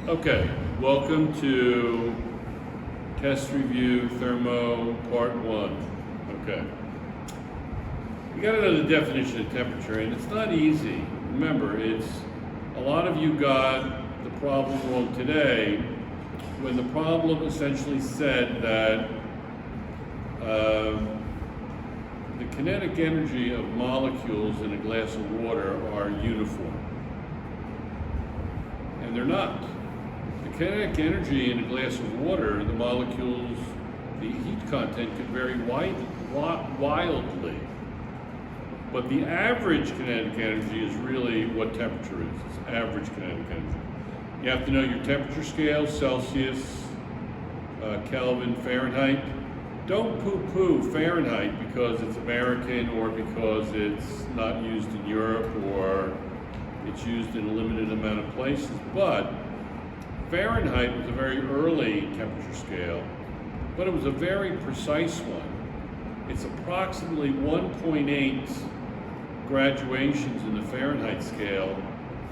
Okay, welcome to Test Review Thermo Part 1. Okay. We got to know the definition of temperature, and it's not easy. Remember, a lot of you got the problem wrong today when the problem essentially said that the kinetic energy of molecules in a glass of water are uniform. And they're not. The kinetic energy in a glass of water, the molecules, the heat content could vary wildly. But the average kinetic energy is really what temperature is. It's average kinetic energy. You have to know your temperature scale: Celsius, Kelvin, Fahrenheit. Don't poo-poo Fahrenheit because it's American or because it's not used in Europe or it's used in a limited amount of places. But Fahrenheit was a very early temperature scale, but it was a very precise one. It's approximately 1.8 graduations in the Fahrenheit scale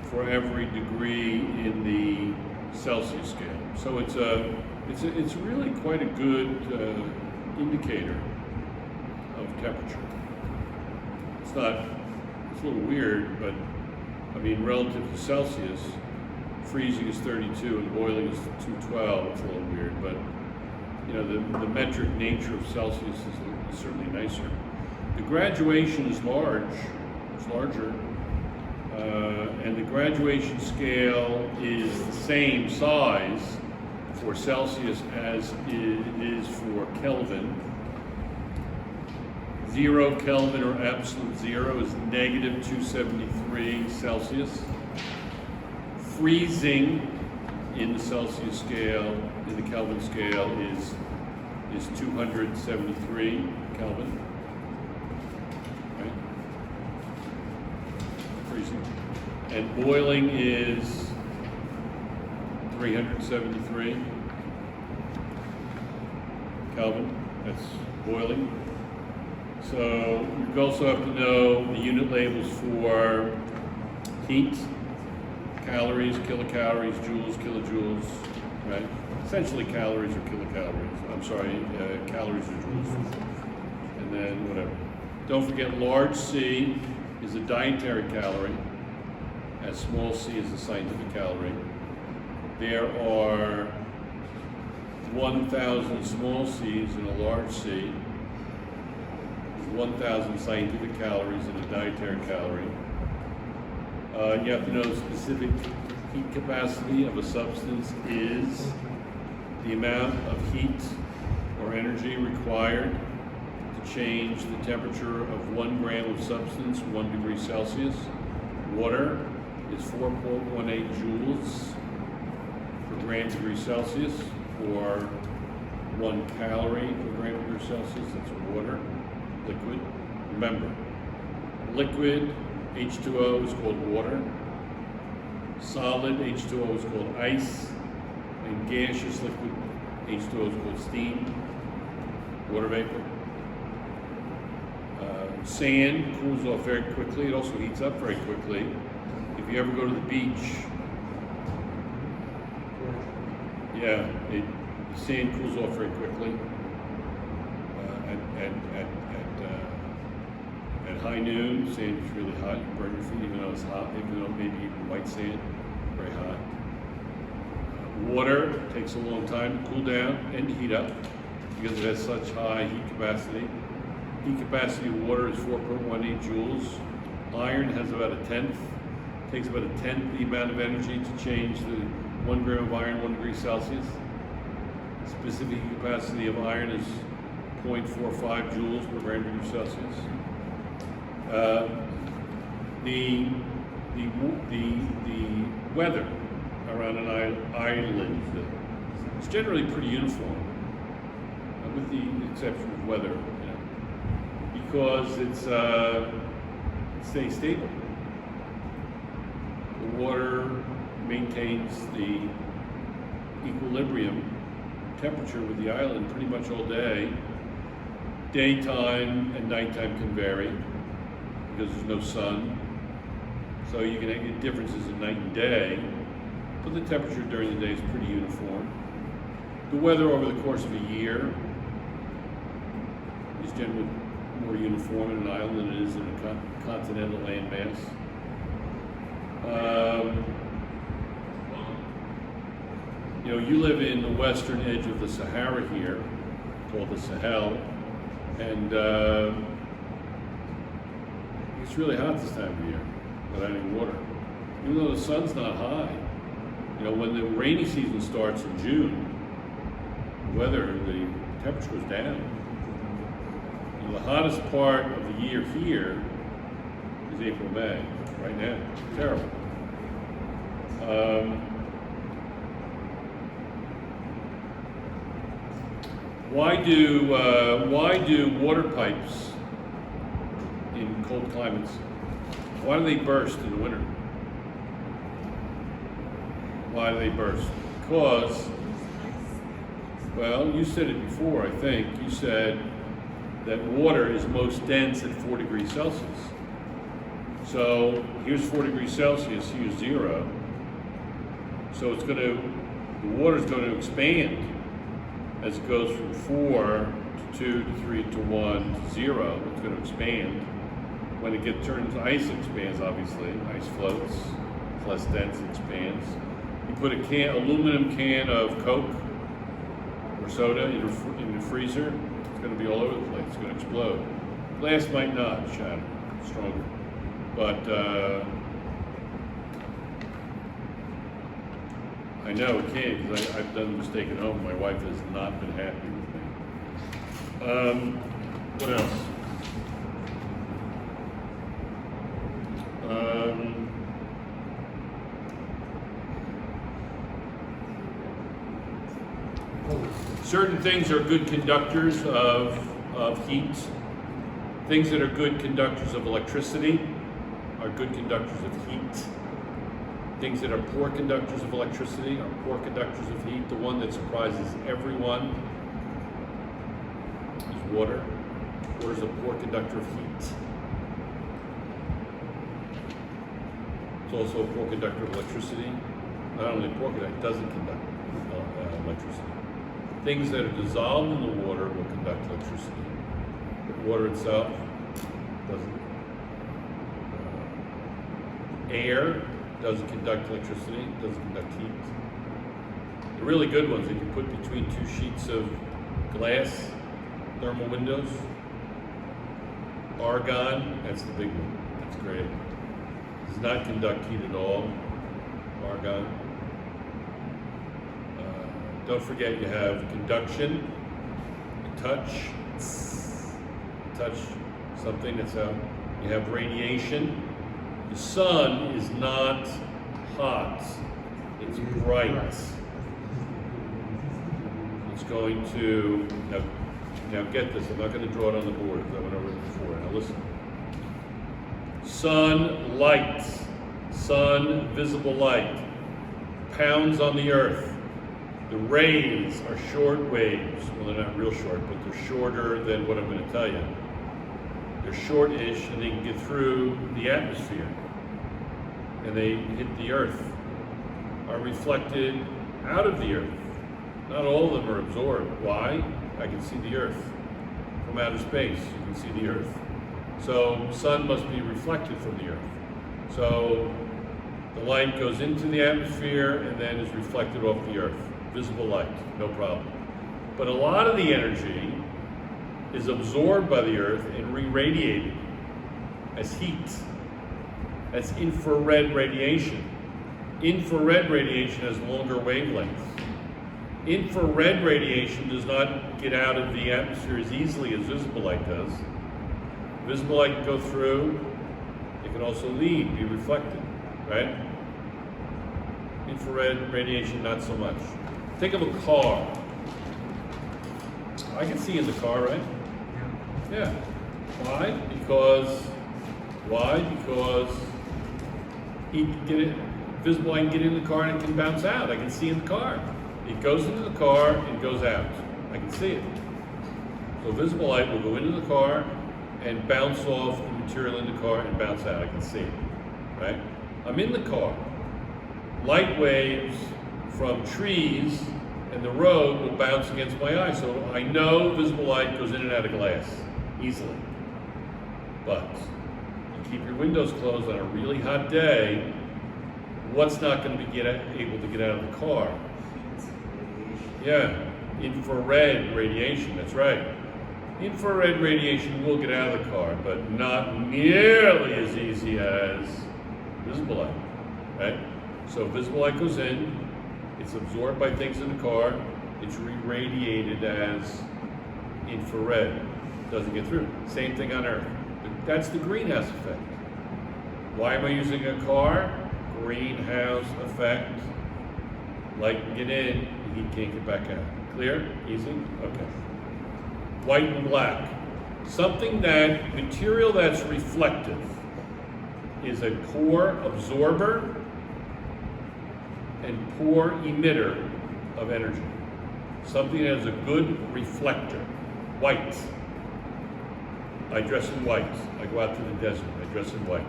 for every degree in the Celsius scale. So it's really quite a good indicator of temperature. It's a little weird, but I mean, relative to Celsius, freezing is 32 and boiling is 212. It's a little weird, but you know, the metric nature of Celsius is certainly nicer. The graduation is large. It's larger. And the graduation scale is the same size for Celsius as it is for Kelvin. 0 Kelvin, or absolute zero, is negative 273 Celsius. Freezing in the Celsius scale, in the Kelvin scale, is 273 Kelvin. Right? Freezing. And boiling is 373 Kelvin. That's boiling. So you also have to know the unit labels for heat: calories, kilocalories, joules, kilojoules, right? Essentially calories or kilocalories. I'm sorry, calories or joules. And then whatever. Don't forget, large C is a dietary calorie, as small c is a scientific calorie. There are 1,000 small c's in a large C. 1,000 scientific calories in a dietary calorie. You have to know the specific heat capacity of a substance is the amount of heat or energy required to change the temperature of 1 gram of substance 1 degree Celsius. Water is 4.18 joules per gram degree Celsius, or 1 calorie per gram degree Celsius. That's water. Liquid. Remember, liquid H2O is called water, solid H2O is called ice, and gaseous liquid H2O is called steam, water vapor. Sand cools off very quickly. It also heats up very quickly. If you ever go to the beach, sand cools off very quickly. At high noon, sand is really hot. You burn your feet even though it's hot, even though maybe even white sand, very hot. Water takes a long time to cool down and to heat up because it has such high heat capacity. Heat capacity of water is 4.18 joules. Iron has about a tenth, takes about a tenth the amount of energy to change the 1 gram of iron 1 degree Celsius. Specific heat capacity of iron is 0.45 joules per gram degree Celsius. The weather around an island is generally pretty uniform, with the exception of weather, because it stays stable. The water maintains the equilibrium temperature with the island pretty much all day. Daytime and nighttime can vary because there's no sun. So you can get differences in night and day, but the temperature during the day is pretty uniform. The weather over the course of a year is generally more uniform in an island than it is in a continental landmass. You live in the western edge of the Sahara here, called the Sahel, and it's really hot this time of year without any water. Even though the sun's not high, when the rainy season starts in June, the temperature goes down. The hottest part of the year here is April, May, right now. Terrible. Why do water pipes in cold climates, why do they burst in the winter? Why do they burst? Because, well, you said it before, I think. You said that water is most dense at 4 degrees Celsius. So here's 4 degrees Celsius, here's 0. So the water's going to expand as it goes from 4 to 2 to 3 to 1 to 0. It's going to expand. When it turns ice, it expands, obviously. Ice floats, it's less dense, it expands. You put aluminum can of Coke or soda in the freezer, it's going to be all over the place. It's going to explode. Glass might not shatter, stronger. But I know it can, because I've done the mistake at home. My wife has not been happy with me. What else? Certain things are good conductors of heat. Things that are good conductors of electricity are good conductors of heat. Things that are poor conductors of electricity are poor conductors of heat. The one that surprises everyone is water. Water is a poor conductor of heat. It's also a poor conductor of electricity. Not only a poor conductor, it doesn't conduct electricity. Things that are dissolved in the water will conduct electricity. But water itself doesn't. Air doesn't conduct electricity, doesn't conduct heat. The really good ones that you put between 2 sheets of glass, thermal windows. Argon, that's the big one. That's great. Does not conduct heat at all. Argon. Don't forget you have conduction, touch something that's out. You have radiation. The sun is not hot, it's bright. It's going to, now get this, I'm not going to draw it on the board because I went over it before. Now listen. Sunlight, sun, visible light, pounds on the earth. The rays are short waves. Well, they're not real short, but they're shorter than what I'm going to tell you. They're short-ish, and they can get through the atmosphere. And they hit the earth, are reflected out of the earth. Not all of them are absorbed. Why? I can see the earth. From outer space, you can see the earth. So, sun must be reflected from the earth. So, the light goes into the atmosphere and then is reflected off the earth. Visible light, no problem. But a lot of the energy is absorbed by the earth and re-radiated as heat. That's infrared radiation. Infrared radiation has longer wavelengths. Infrared radiation does not get out of the atmosphere as easily as visible light does. Visible light can go through. It can also leave, be reflected, right? Infrared radiation, not so much. Think of a car. I can see in the car, right? Yeah. Why? Because visible light can get in the car and it can bounce out. I can see in the car. It goes into the car and goes out. I can see it. So visible light will go into the car and bounce off the material in the car and bounce out. I can see it, right? I'm in the car. light waves from trees and the road will bounce against my eye. So I know visible light goes in and out of glass easily. But you keep your windows closed on a really hot day, what's not going to be able to get out of the car? Yeah, infrared radiation, that's right. Infrared radiation will get out of the car, but not nearly as easy as visible light, right? So visible light goes in, it's absorbed by things in the car, it's re-radiated as infrared. Doesn't get through. Same thing on Earth. That's the greenhouse effect. Why am I using a car? Greenhouse effect. Light can get in, the heat can't get back out. Clear? Easy? Okay. White and black. Material that's reflective is a poor absorber and poor emitter of energy. Something that is a good reflector. White. I dress in white. I go out to the desert. I dress in white.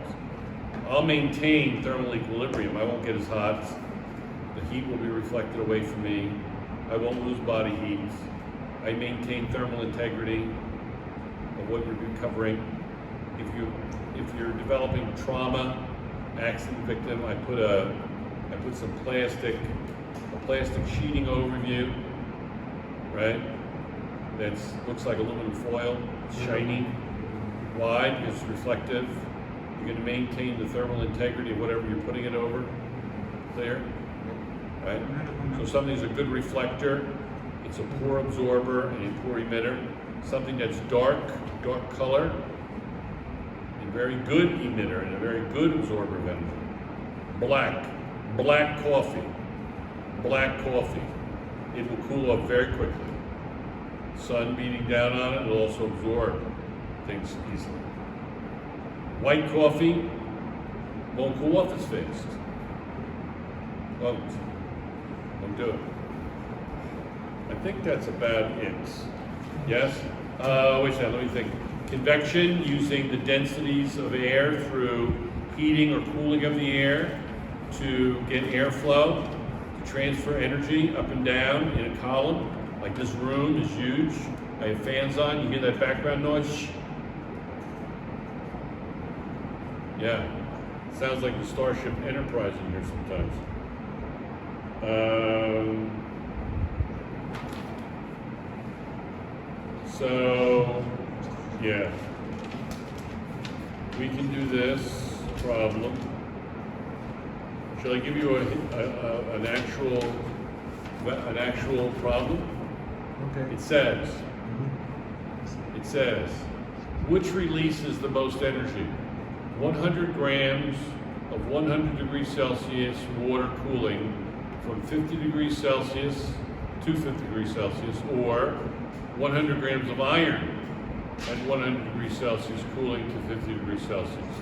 I'll maintain thermal equilibrium. I won't get as hot. The heat will be reflected away from me. I won't lose body heat. I maintain thermal integrity of what we're recovering. If you're developing trauma, accident victim, I put some plastic sheeting over you, right? That looks like aluminum foil, it's shiny, wide, it's reflective. You're going to maintain the thermal integrity of whatever you're putting it over. Clear? Right? So something's a good reflector, it's a poor absorber and a poor emitter. Something that's dark color, and very good emitter and a very good absorber of energy. Black coffee. It will cool up very quickly. Sun beating down on it will also absorb things easily. White coffee won't cool off as fast. Won't do it. I think that's about it. Yes? Wait a second, let me think. Convection, using the densities of air through heating or cooling of the air to get airflow, to transfer energy up and down in a column. Like this room is huge. I have fans on, you hear that background noise? Yeah, sounds like the Starship Enterprise in here sometimes. So, yeah, we can do this problem. Shall I give you an actual problem? Okay. It says, which releases the most energy? 100 grams of 100 degrees Celsius water cooling from 50 degrees Celsius to 50 degrees Celsius, or 100 grams of iron at 100 degrees Celsius cooling to 50 degrees Celsius.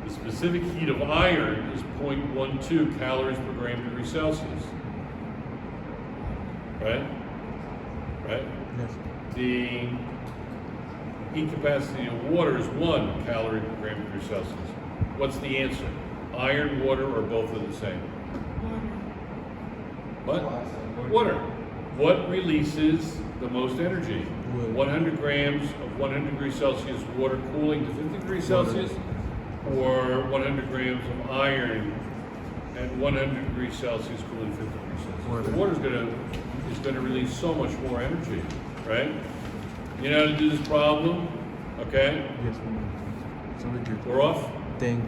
The specific heat of iron is 0.12 calories per gram degree Celsius. Right? Yes. The heat capacity of water is 1 calorie per gram degree Celsius. What's the answer? Iron, water, or both are the same? What? Water. What releases the most energy? 100 grams of 100 degrees Celsius water cooling to 50 degrees Celsius, or 100 grams of iron at 100 degrees Celsius cooling to 50 degrees Celsius. The water is going to release so much more energy, right? You know how to do this problem? Okay? Yes. So we do. We're off? Thank